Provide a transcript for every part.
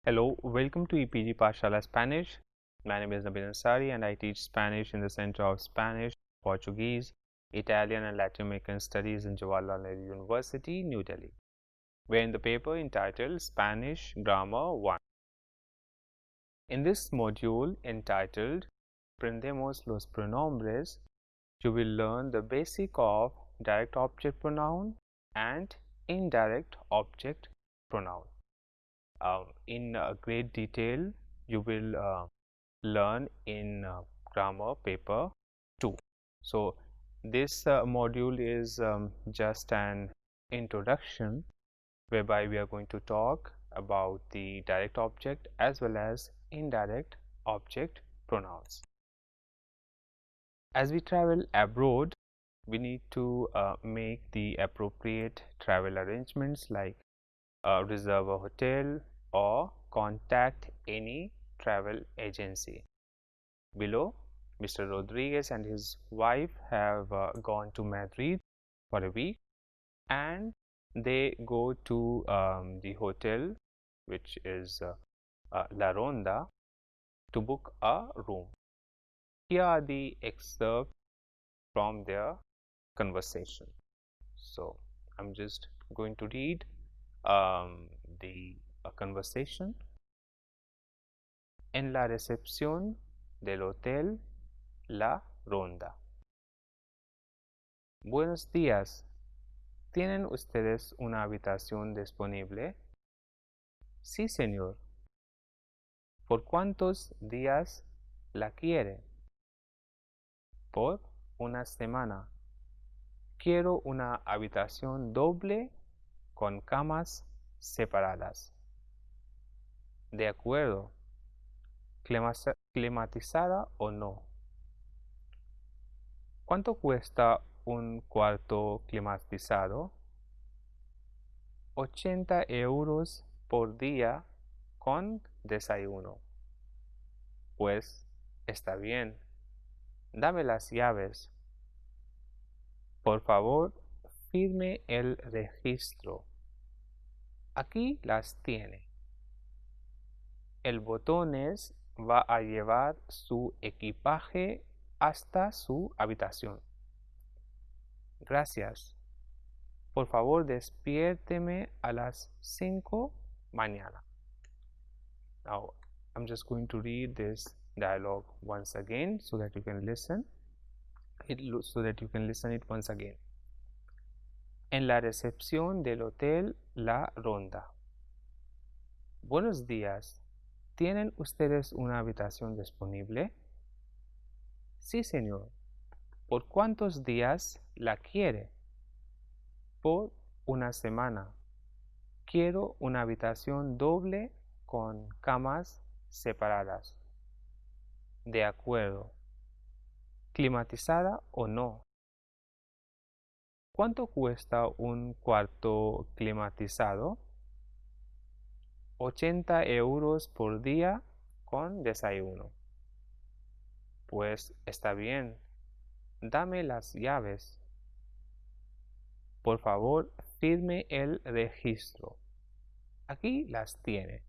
Hello, welcome to EPG Pashala Spanish. My name is Nabil Ansari and I teach Spanish in the Center of Spanish, Portuguese, Italian and Latin American Studies in Jawaharlal Nehru University, New Delhi. We're in the paper entitled Spanish Grammar 1. In this module entitled Aprendemos los pronombres, you will learn the basic of direct object pronoun and indirect object pronoun. In great detail, you will learn in grammar paper 2. So this module is just an introduction whereby we are going to talk about the direct object as well as indirect object pronouns. As we travel abroad, we need to make the appropriate travel arrangements like reserve a hotel or contact any travel agency. Below, Mr. Rodriguez and his wife have gone to Madrid for a week and they go to the hotel, which is La Ronda, to book a room. Here are the excerpts from their conversation. So I'm just going to read the conversation. En la recepción del hotel La Ronda. Buenos días. ¿Tienen ustedes una habitación disponible? Sí, señor. ¿Por cuántos días la quiere? Por una semana. Quiero una habitación doble con camas separadas. De acuerdo. ¿Climatizada o no? ¿Cuánto cuesta un cuarto climatizado? 80 euros por día con desayuno. Pues está bien. Dame las llaves. Por favor, firme el registro. Aquí las tiene. El botones va a llevar su equipaje hasta su habitación. Gracias. Por favor, despiérteme a las 5 mañana. Now, I'm just going to read this dialogue once again so that you can listen it once again. En la recepción del hotel La Ronda. Buenos días. ¿Tienen ustedes una habitación disponible? Sí, señor. ¿Por cuántos días la quiere? Por una semana. Quiero una habitación doble con camas separadas. De acuerdo. ¿Climatizada o no? ¿Cuánto cuesta un cuarto climatizado? 80 euros por día con desayuno. Pues está bien. Dame las llaves. Por favor, firme el registro. Aquí las tiene.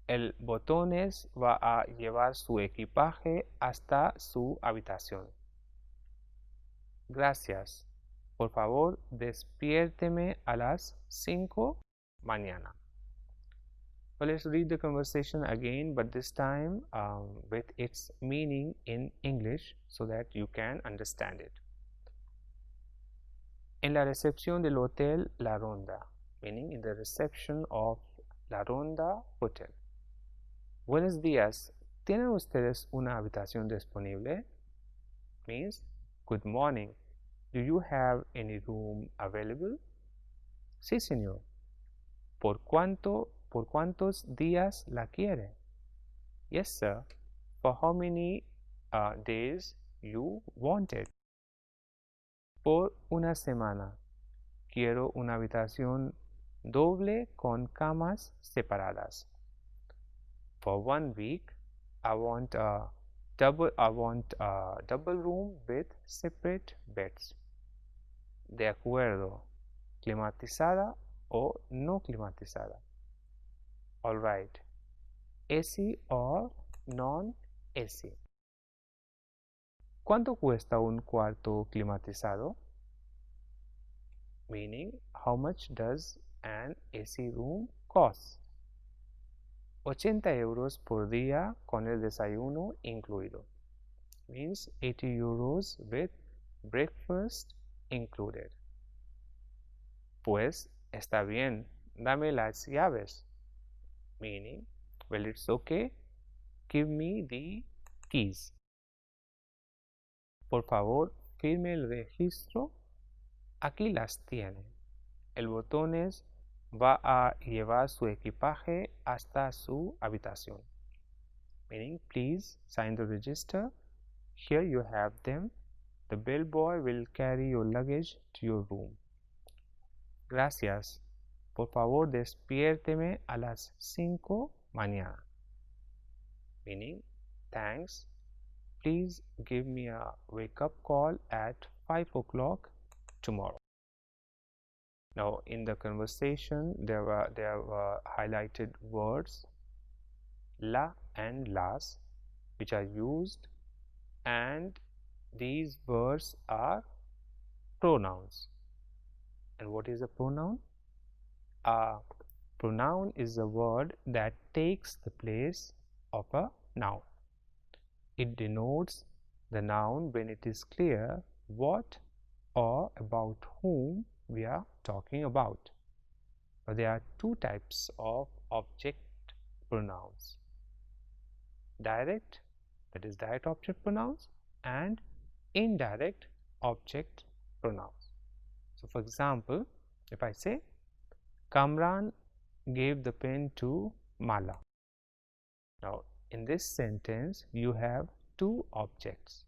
El botones va a llevar su equipaje hasta su habitación. Gracias. Por favor, despiérteme a las 5 mañana. Well, let's read the conversation again, but this time with its meaning in English so that you can understand it. En la recepción del hotel La Ronda, meaning in the reception of La Ronda Hotel. Buenos días, ¿tienen ustedes una habitación disponible? Means, good morning, do you have any room available? Sí, señor. ¿Por cuántos días la quiere? Yes, sir. For how many days you want it? Por una semana. Quiero una habitación doble con camas separadas. For 1 week, I want a double room with separate beds. De acuerdo. ¿Climatizada o no climatizada? Alright, AC or non-AC. ¿Cuánto cuesta un cuarto climatizado? Meaning, how much does an AC room cost? 80 euros por día con el desayuno incluido. Means 80 euros with breakfast included. Pues está bien, dame las llaves. Meaning, well, it's okay, give me the keys. Por favor, firme el registro. Aquí las tiene. El botones va a llevar su equipaje hasta su habitación. Meaning, please sign the register. Here you have them. The bellboy will carry your luggage to your room. Gracias. Por favor, despiérteme a las 5 mañana. Meaning, thanks. Please give me a wake-up call at 5 o'clock tomorrow. Now, in the conversation, there were highlighted words la and las, which are used, and these words are pronouns. And what is a pronoun? A pronoun is a word that takes the place of a noun. It denotes the noun when it is clear what or about whom we are talking about. But there are two types of object pronouns: direct, that is direct object pronouns, and indirect object pronouns. So for example, if I say Kamran gave the pen to Mala. Now in this sentence you have two objects.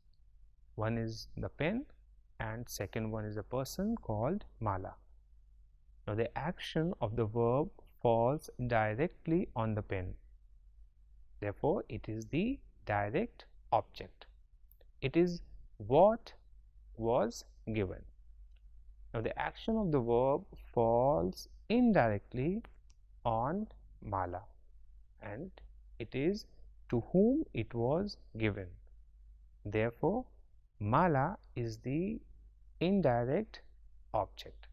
One is the pen and second one is a person called Mala. Now the action of the verb falls directly on the pen. Therefore it is the direct object. It is what was given. Now the action of the verb falls indirectly on Mala, and it is to whom it was given. Therefore Mala is the indirect object.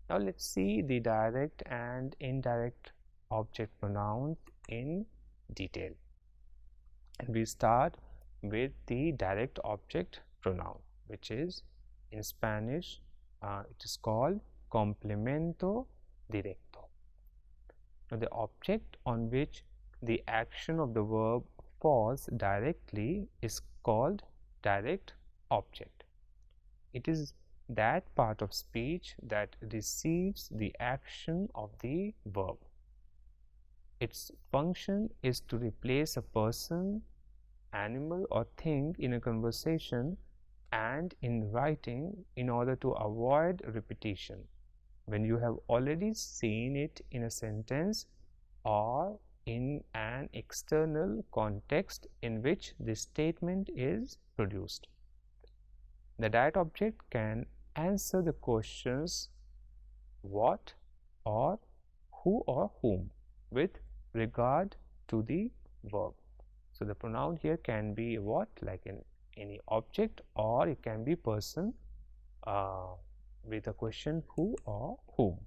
Now let's see the direct and indirect object pronouns in detail, and we start with the direct object pronoun, which is in Spanish it is called Complemento Directo. Now the object on which the action of the verb falls directly is called direct object. It is that part of speech that receives the action of the verb. Its function is to replace a person, animal or thing in a conversation and in writing in order to avoid repetition when you have already seen it in a sentence or in an external context in which the statement is produced. The direct object can answer the questions what or who or whom with regard to the verb. So the pronoun here can be what, like in any object, or it can be person with a question who or whom.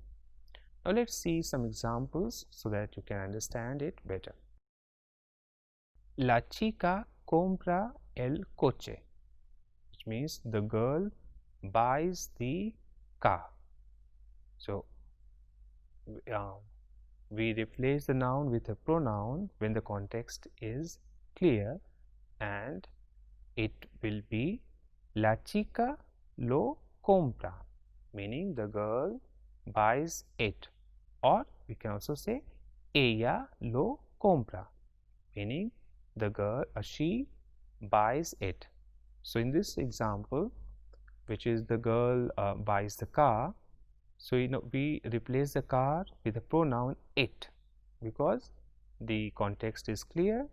Now let's see some examples so that you can understand it better. La chica compra el coche, which means the girl buys the car. So we replace the noun with a pronoun when the context is clear, and it will be la chica lo compra, meaning the girl buys it, or we can also say ella lo compra, meaning the girl she buys it. So in this example, which is the girl buys the car, so we replace the car with the pronoun it because the context is clear,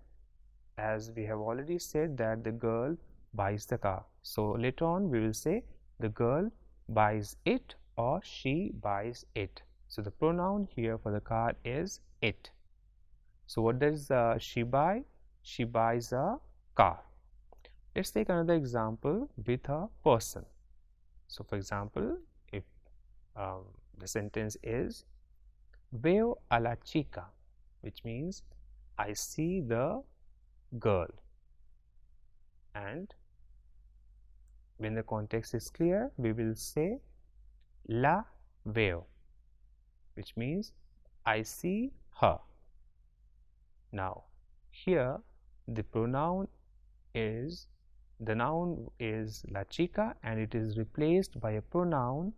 as we have already said that the girl buys the car. So later on we will say the girl buys it or she buys it. So the pronoun here for the car is it. So what does she buy? She buys a car. Let's take another example with a person. So for example, if the sentence is veo a la chica, which means I see the girl, and when the context is clear, we will say la veo, which means I see her. Now here the pronoun is, the noun is la chica and it is replaced by a pronoun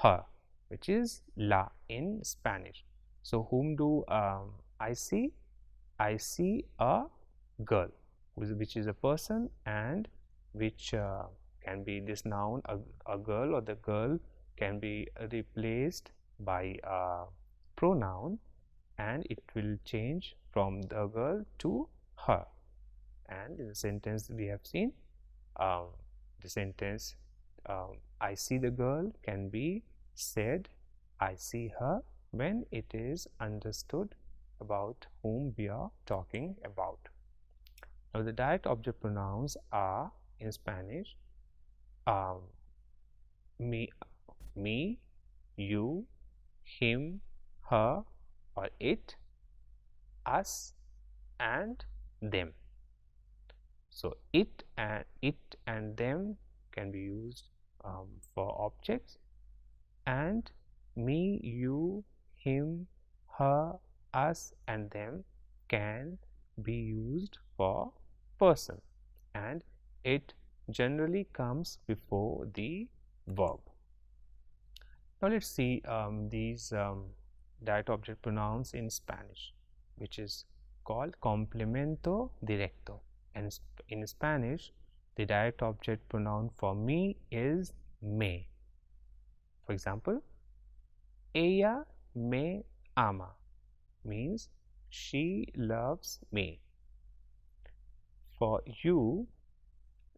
her, which is la in Spanish. So whom do I see? I see a girl, which is a person, and which can be this noun a girl, or the girl can be replaced by a pronoun and it will change from the girl to her. And in the sentence we have seen the sentence I see the girl can be said I see her when it is understood about whom we are talking about. Now the direct object pronouns are in Spanish me, you, him, her or it, us and them. So it and them can be used for objects, and me, you, him, her, us and them can be used for person, and it generally comes before the verb. Now let's see these direct object pronouns in Spanish, which is called Complemento Directo. And in Spanish, the direct object pronoun for me is me. For example, ella me ama means she loves me. For you,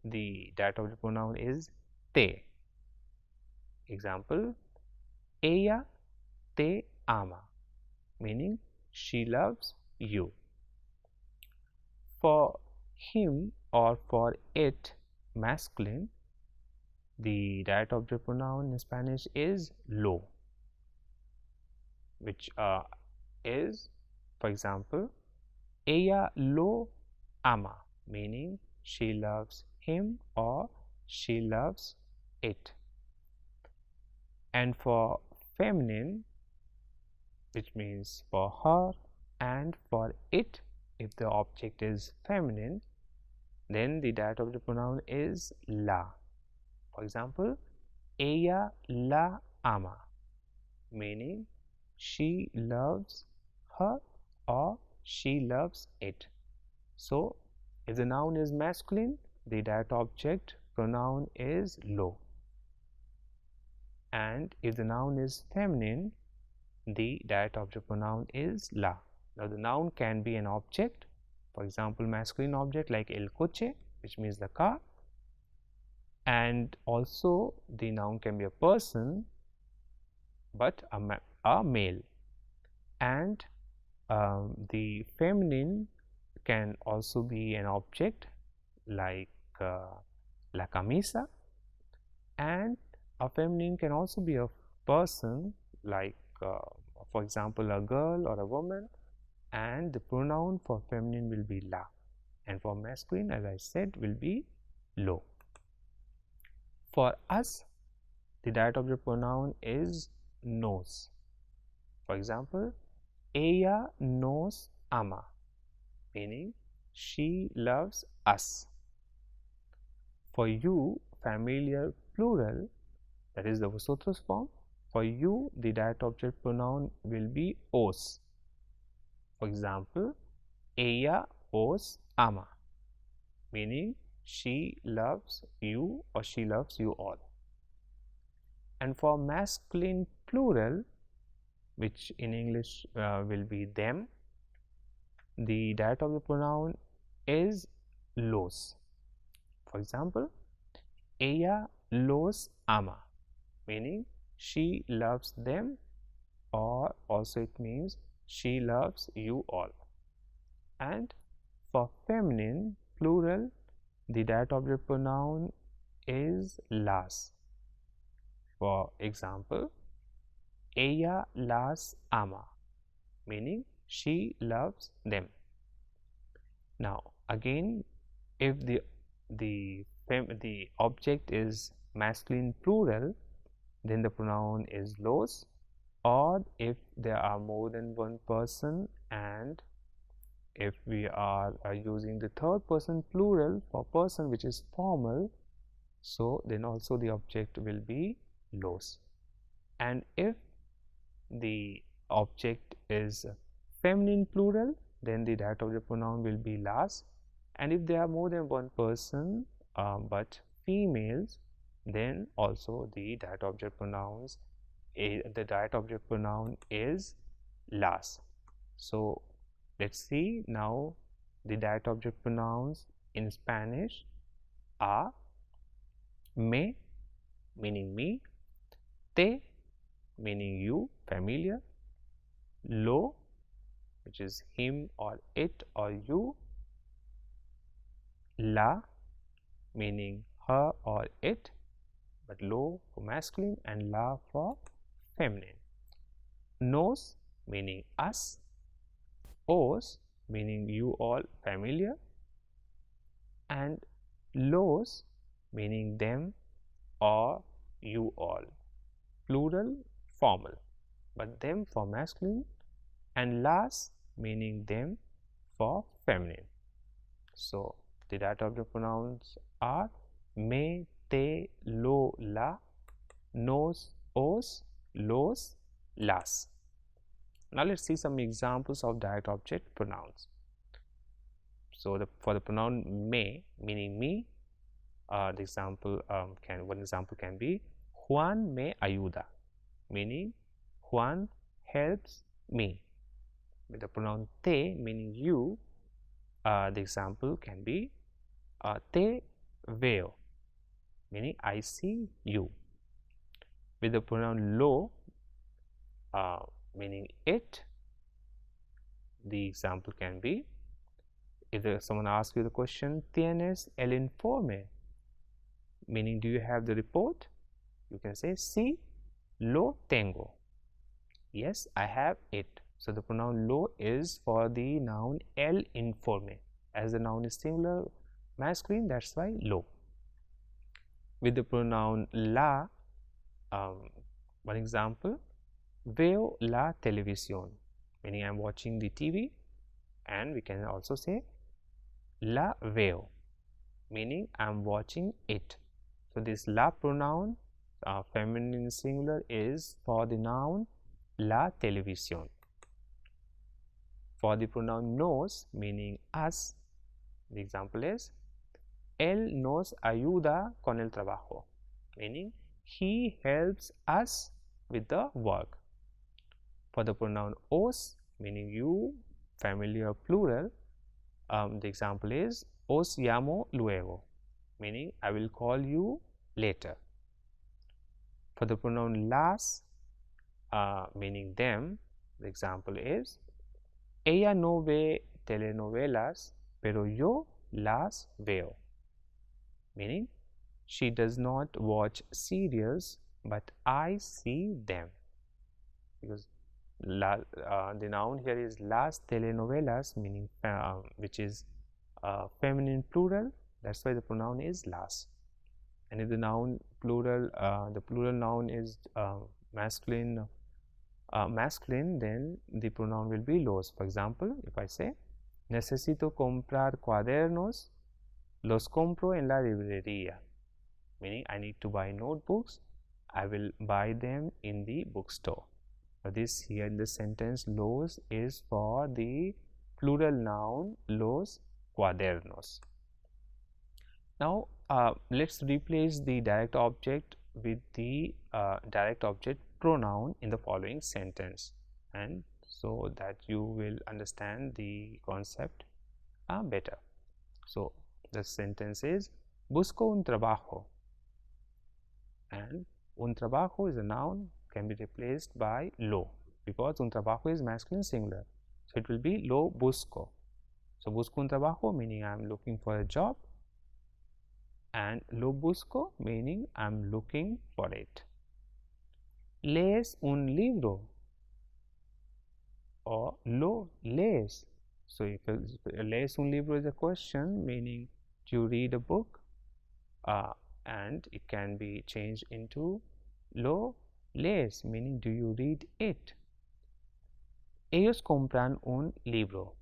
the direct object pronoun is te. Example, ella te ama, meaning she loves you. For him or for it, masculine, the direct object pronoun in Spanish is lo, which is, for example, ella lo ama, meaning she loves him or she loves it. And for feminine, which means for her and for it, if the object is feminine, then the direct object pronoun is la. For example, ella la ama, meaning she loves her or she loves it. So if the noun is masculine, the direct object pronoun is lo, and if the noun is feminine, the direct object pronoun is la. Now the noun can be an object, for example masculine object like el coche, which means the car, and also the noun can be a person but a male, and the feminine can also be an object like la camisa, and a feminine can also be a person like for example a girl or a woman, and the pronoun for feminine will be la, and for masculine, as I said, will be lo. For us, the direct object pronoun is nos. For example, ella nos ama, meaning she loves us. For you, familiar plural, that is the vosotros form, for you the direct object pronoun will be os. For example, ella os ama, meaning she loves you or she loves you all. And for masculine plural, which in English will be them, the direct object pronoun is los. For example, ella los ama, meaning she loves them, or also it means she loves you all. And for feminine plural, the direct object pronoun is las. For example, ella las ama, meaning she loves them. Now again, if the object is masculine plural, then the pronoun is los, or if there are more than one person, and if we are using the third person plural for person which is formal, so then also the object will be los. And if the object is feminine plural, then the direct object pronoun will be las. And if there are more than one person but females, then also the direct object pronoun is las. So let's see now the direct object pronouns in Spanish are me, meaning me, te, meaning you, familiar, lo, which is him or it or you, la, meaning her or it, but lo for masculine and la for feminine, nos, meaning us, os, meaning you all, familiar, and los, meaning them or you all, plural, formal, but them for masculine, and las, meaning them for feminine. So the direct object pronouns are me, te, lo, la, nos, os, los, las. Now let's see some examples of direct object pronouns. So for the pronoun me, meaning me, one example can be Juan me ayuda, meaning Juan helps me. With the pronoun te, meaning you, the example can be te veo, meaning I see you. With the pronoun lo, meaning it, the example can be, if someone asks you the question, ¿Tienes el informe? Meaning, do you have the report? You can say, sí, lo tengo. Yes, I have it. So the pronoun lo is for the noun el informe. As the noun is singular masculine, that's why lo. With the pronoun la, one example, veo la televisión, meaning I'm watching the TV, and we can also say la veo, meaning I'm watching it. So this la pronoun, feminine singular, is for the noun la televisión. For the pronoun nos, meaning us, the example is él nos ayuda con el trabajo, meaning he helps us with the work. For the pronoun os, meaning you, familiar plural, the example is os llamo luego, meaning I will call you later. For the pronoun las, meaning them, the example is ella no ve telenovelas, pero yo las veo, meaning she does not watch serials, but I see them. Because the noun here is las telenovelas, meaning which is feminine plural, that's why the pronoun is las. And if the noun plural, the plural noun is masculine, then the pronoun will be los. For example, if I say necesito comprar cuadernos, los compro en la librería, meaning I need to buy notebooks, I will buy them in the bookstore. So this here in the sentence, los is for the plural noun los cuadernos. Now let's replace the direct object with the direct object pronoun in the following sentence, and so that you will understand the concept better. So the sentence is busco un trabajo, and un trabajo is a noun, can be replaced by lo, because un trabajo is masculine singular, so it will be lo busco. So busco un trabajo meaning I am looking for a job, and lo busco meaning I am looking for it. ¿Lees un libro? Or lo lees. So if lees un libro is a question meaning do you read a book, and it can be changed into lo lees meaning do you read it. Ellos compran un libro.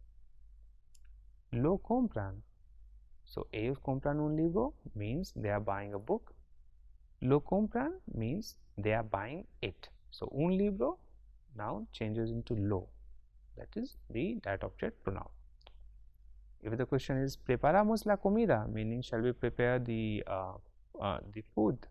Lo compran. So ellos compran un libro means they are buying a book. Lo compran means they are buying it. So un libro now changes into lo. That is the direct object pronoun. If the question is preparamos la comida, meaning shall we prepare the food,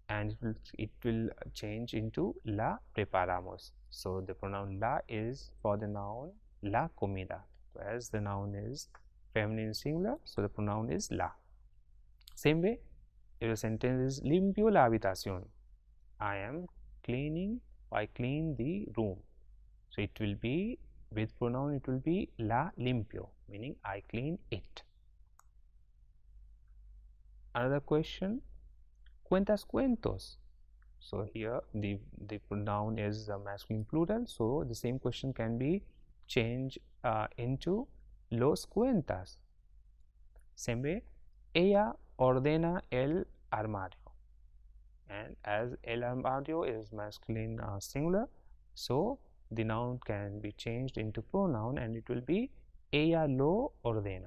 and it will change into la preparamos. So the pronoun la is for the noun la comida, whereas the noun is feminine singular, so the pronoun is la. Same way, if the sentence is limpio la habitación, I am cleaning, I clean the room. So it will be with pronoun, it will be la limpio, meaning I clean it. Another question, cuentas cuentos. So here the pronoun is masculine plural, so the same question can be changed into los cuentas. Same way, ella ordena el armario, and as el armario is masculine singular, so the noun can be changed into pronoun and it will be ella lo ordena.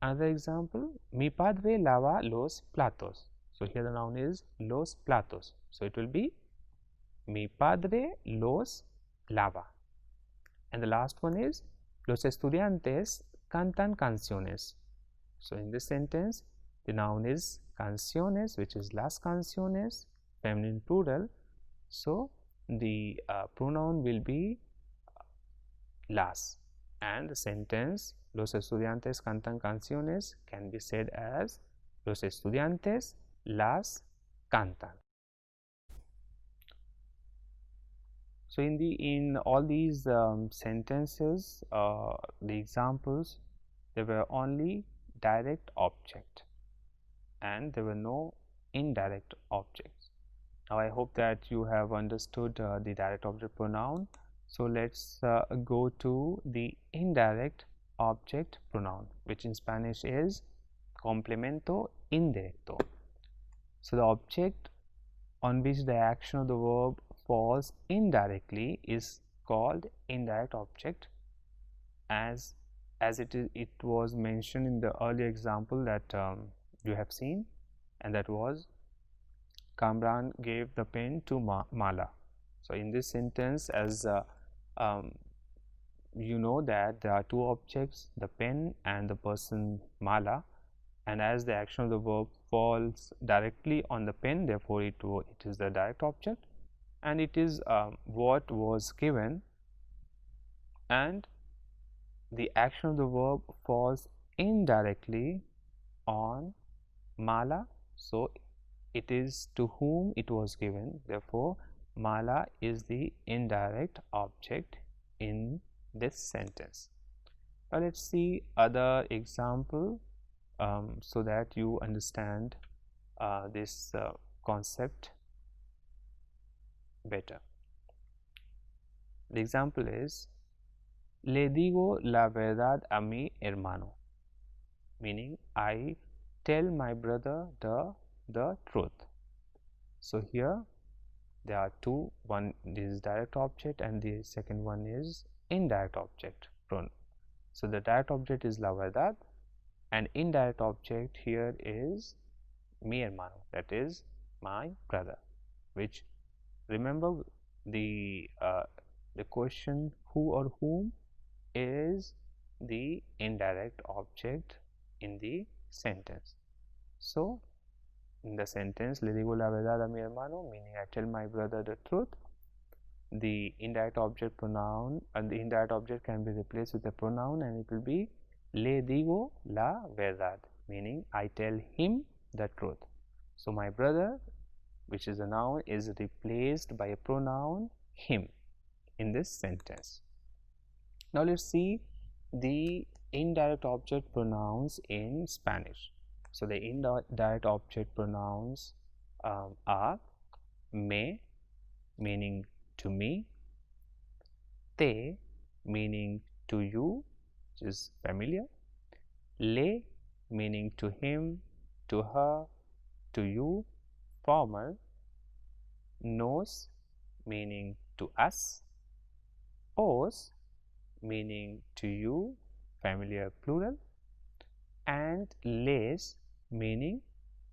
Another example, mi padre lava los platos. So here the noun is los platos, so it will be mi padre los lava. And the last one is los estudiantes cantan canciones. So in this sentence the noun is canciones, which is las canciones, feminine plural, so the pronoun will be las, and the sentence los estudiantes cantan canciones can be said as los estudiantes las cantan. So in all these sentences, the examples, there were only direct object and there were no indirect objects. Now I hope that you have understood the direct object pronoun. So let's go to the indirect object pronoun, which in Spanish is complemento indirecto. So the object on which the action of the verb falls indirectly is called indirect object, as it was mentioned in the earlier example that you have seen, and that was Kamran gave the pen to Mala. So in this sentence, as you know that there are two objects, the pen and the person Mala, and as the action of the verb falls directly on the pen, therefore it is the direct object, and it is what was given, and the action of the verb falls indirectly on Mala, so it is to whom it was given, therefore Mala is the indirect object in this sentence. Now let's see other example so that you understand this concept better. The example is le digo la verdad a mi hermano, meaning I tell my brother the truth. So here there are two, one is direct object and the second one is indirect object pronoun. So the direct object is la verdad and indirect object here is mi hermano, that is my brother, which remember the question who or whom is the indirect object in the sentence. So in the sentence le digo la verdad a mi hermano, meaning I tell my brother the truth, the indirect object pronoun and the indirect object can be replaced with a pronoun and it will be le digo la verdad, meaning I tell him the truth. So my brother, which is a noun, is replaced by a pronoun him in this sentence. Now let's see the indirect object pronouns in Spanish. So the indirect object pronouns are me, meaning to me, te, meaning to you, which is familiar, le, meaning to him, to her, to you, formal, nos, meaning to us, os, meaning to you, familiar, plural, and les, meaning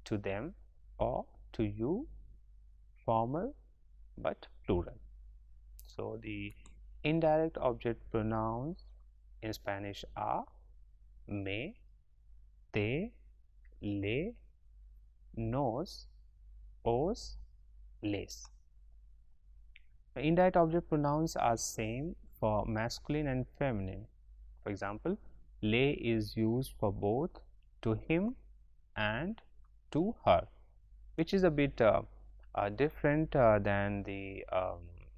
to them or to you, formal but plural. So the indirect object pronouns in Spanish are me, te, le, nos, os, les. Indirect object pronouns are same for masculine and feminine. For example, le is used for both to him and to her, which is a bit different than the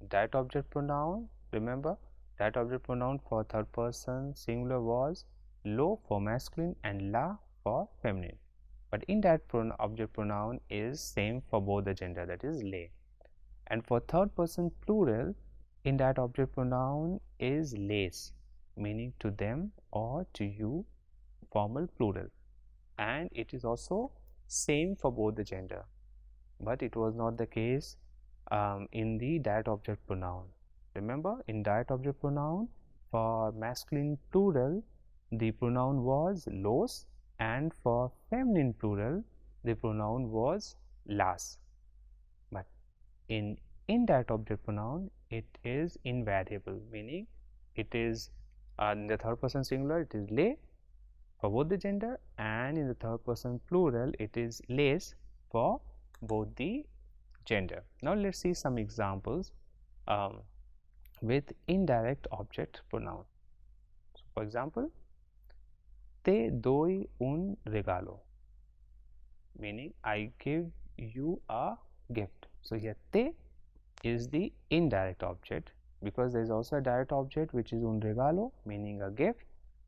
direct object pronoun. Remember, direct object pronoun for third person singular was lo for masculine and la for feminine, but indirect object pronoun is same for both the gender, that is le. And for third person plural, indirect object pronoun is les, meaning to them or to you, formal plural, and it is also same for both the gender, but it was not the case in the direct object pronoun. Remember, in direct object pronoun for masculine plural the pronoun was los, and for feminine plural the pronoun was las, but in indirect object pronoun it is invariable, meaning it is in the third person singular it is le for both the gender, and in the third person plural it is les for both the gender. Now let's see some examples with indirect object pronoun. So, for example, te doy un regalo, meaning I give you a gift. So here te is the indirect object, because there is also a direct object which is un regalo, meaning a gift.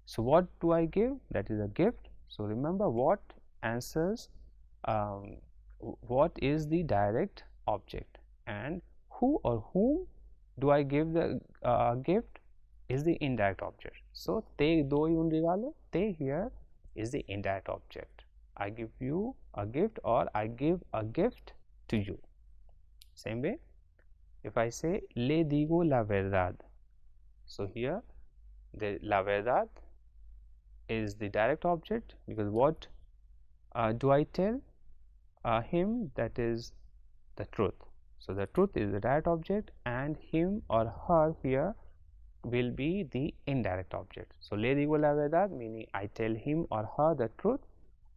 So what do I give? That is a gift. So remember what answers what is the direct object, and who or whom do I give the gift is the indirect object. So te doy un regalo, te here is the indirect object. I give you a gift or I give a gift to you. Same way, if I say le digo la verdad, so here the la verdad is the direct object, because what do I tell him? That is the truth. So the truth is the direct object, and him or her here will be the indirect object. So le digo la verdad, meaning I tell him or her the truth,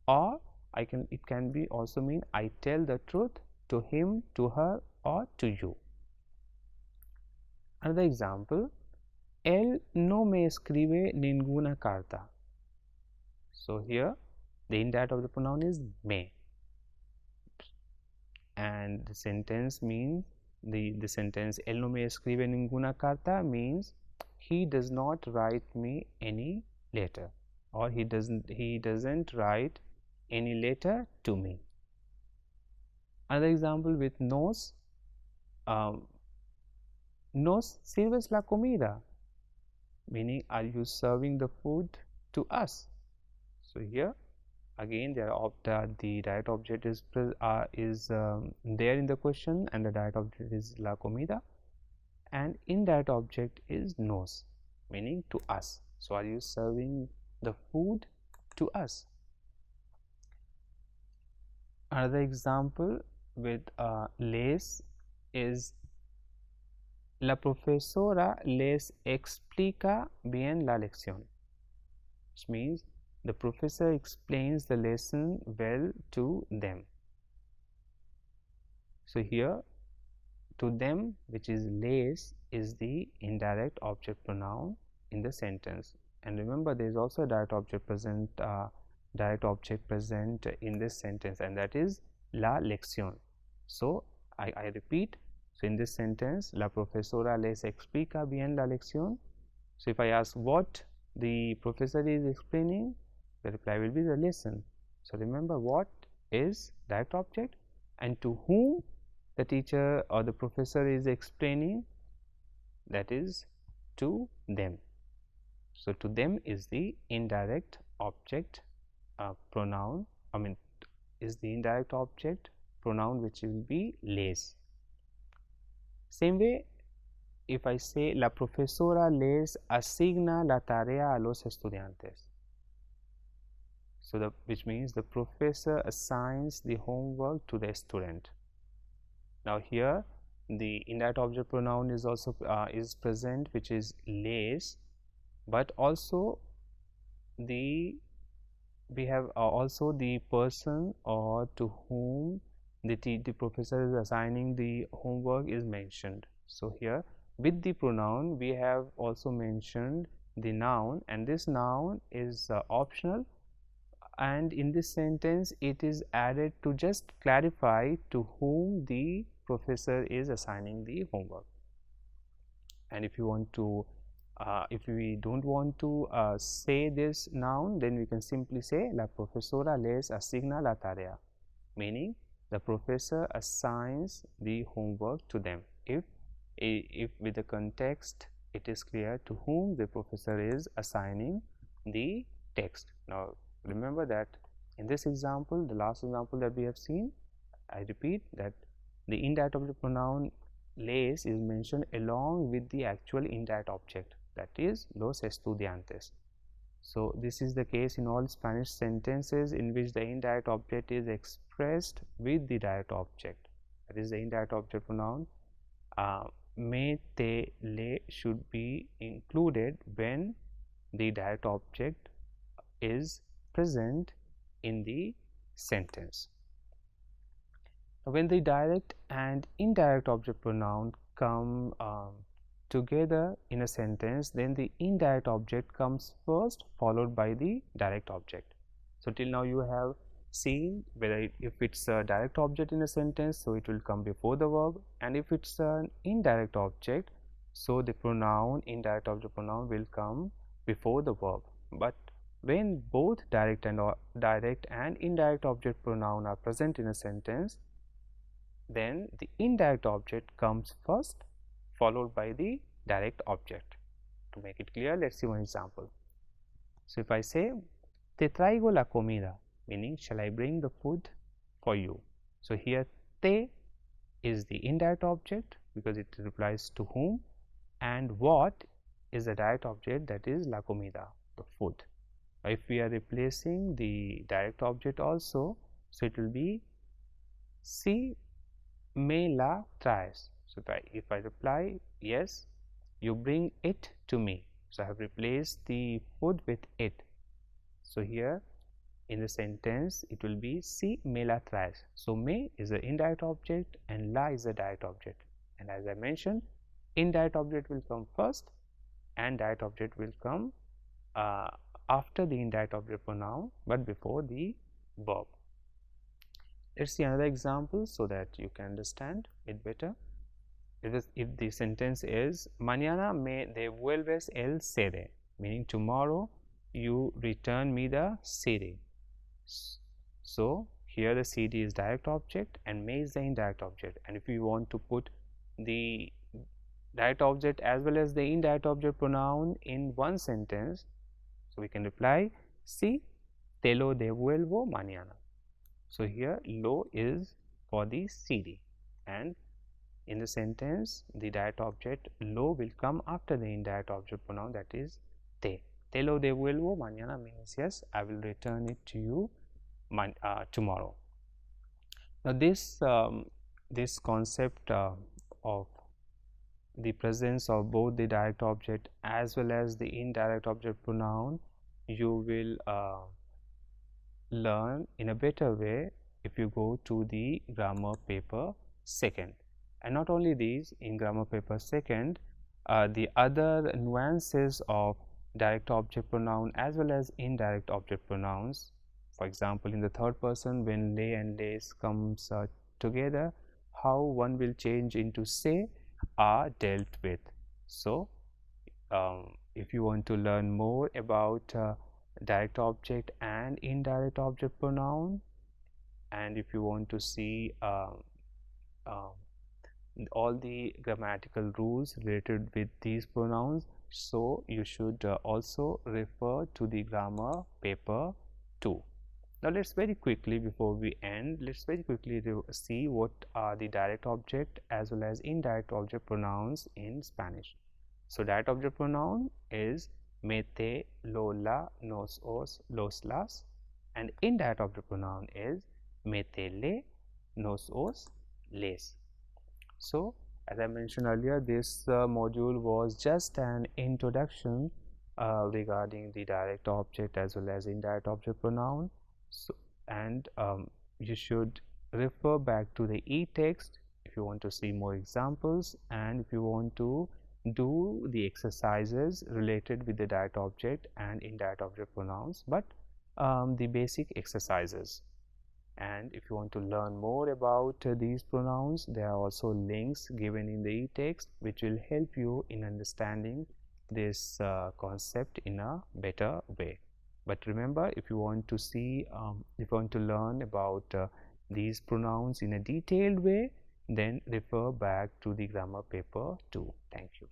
or it can be also mean I tell the truth to him, to her, or to you. Another example, él no me escribe ninguna carta. So here the indirect of the pronoun is me, and the sentence means the sentence él no me escribe ninguna carta means he does not write me any letter, or he doesn't write any letter to me. Another example with nos, nos sirves la comida, meaning are you serving the food to us? So here again the direct object is there in the question, and the direct object is la comida, and indirect object is nos, meaning to us. So are you serving the food to us? Another example with les is la profesora les explica bien la lección, which means the professor explains the lesson well to them. So here to them, which is les, is the indirect object pronoun in the sentence, and remember there is also a direct object present in this sentence, and that is la lección. So I repeat, so in this sentence la profesora les explica bien la lección, So if I ask what the professor is explaining, the reply will be the lesson. So remember, what is direct object, and to whom the teacher or the professor is explaining, that is to them. So to them is the indirect object pronoun, is the indirect object pronoun, which will be les. Same way, if I say la profesora les asigna la tarea a los estudiantes, so which means the professor assigns the homework to the student. Now here the indirect object pronoun is also is present, which is les, but also we have also the person or to whom the professor is assigning the homework is mentioned. So here with the pronoun we have also mentioned the noun, and this noun is optional, and in this sentence it is added to just clarify to whom the professor is assigning the homework. And if you want to if we don't want to say this noun, then we can simply say la profesora les asigna la tarea, meaning the professor assigns the homework to them. If with the context it is clear to whom the professor is assigning the text. Now remember that in this example, the last example that we have seen, I repeat that the indirect object pronoun les is mentioned along with the actual indirect object, that is los estudiantes. So this is the case in all Spanish sentences in which the indirect object is expressed with the direct object, that is the indirect object pronoun me, te, le should be included when the direct object is present in the sentence. When the direct and indirect object pronoun come together in a sentence, then the indirect object comes first, followed by the direct object. So till now you have seen whether if it's a direct object in a sentence, so it will come before the verb, and if it's an indirect object, so the pronoun, indirect object pronoun, will come before the verb. But when both direct and indirect object pronoun are present in a sentence, then the indirect object comes first, followed by the direct object. To make it clear, let's see one example. So if I say te traigo la comida, meaning shall I bring the food for you. So here te is the indirect object because it replies to whom, and what is the direct object, that is la comida, the food. If we are replacing the direct object also, so it will be si me la traes. So if I reply yes, you bring it to me, so I have replaced the food with it. So here in the sentence it will be si me la traes. So me is the indirect object and la is the direct object, and as I mentioned, indirect object will come first and direct object will come after the indirect object pronoun but before the verb. Let's see another example so that you can understand it better. If the sentence is mañana me devuelves el CD, meaning tomorrow you return me the CD. So here the CD is direct object and me is the indirect object, and if you want to put the direct object as well as the indirect object pronoun in one sentence, so we can reply si te lo devuelvo mañana. So here lo is for the CD, and in the sentence the direct object lo will come after the indirect object pronoun, that is te. Te lo devuelvo mañana means yes, I will return it to you tomorrow. Now this concept of the presence of both the direct object as well as the indirect object pronoun you will learn in a better way if you go to the grammar paper second. And not only these, in grammar paper second, the other nuances of direct object pronoun as well as indirect object pronouns, for example in the third person when le and les comes together, how one will change into se, are dealt with. So if you want to learn more about direct object and indirect object pronoun, and if you want to see um, all the grammatical rules related with these pronouns, so you should also refer to the grammar paper 2. Now let's very quickly, before we end, let's very quickly see what are the direct object as well as indirect object pronouns in Spanish. So direct object pronoun is me, te, lo, la, nos, os, los, las, and indirect object pronoun is me, te, le, nos, os, les. So as I mentioned earlier, this module was just an introduction regarding the direct object as well as indirect object pronoun. So, and you should refer back to the e-text if you want to see more examples, and if you want to do the exercises related with the direct object and indirect object pronouns, but the basic exercises. And if you want to learn more about these pronouns, there are also links given in the e-text which will help you in understanding this concept in a better way. But remember, if you want to see, if you want to learn about these pronouns in a detailed way, then refer back to the grammar paper 2. Thank you.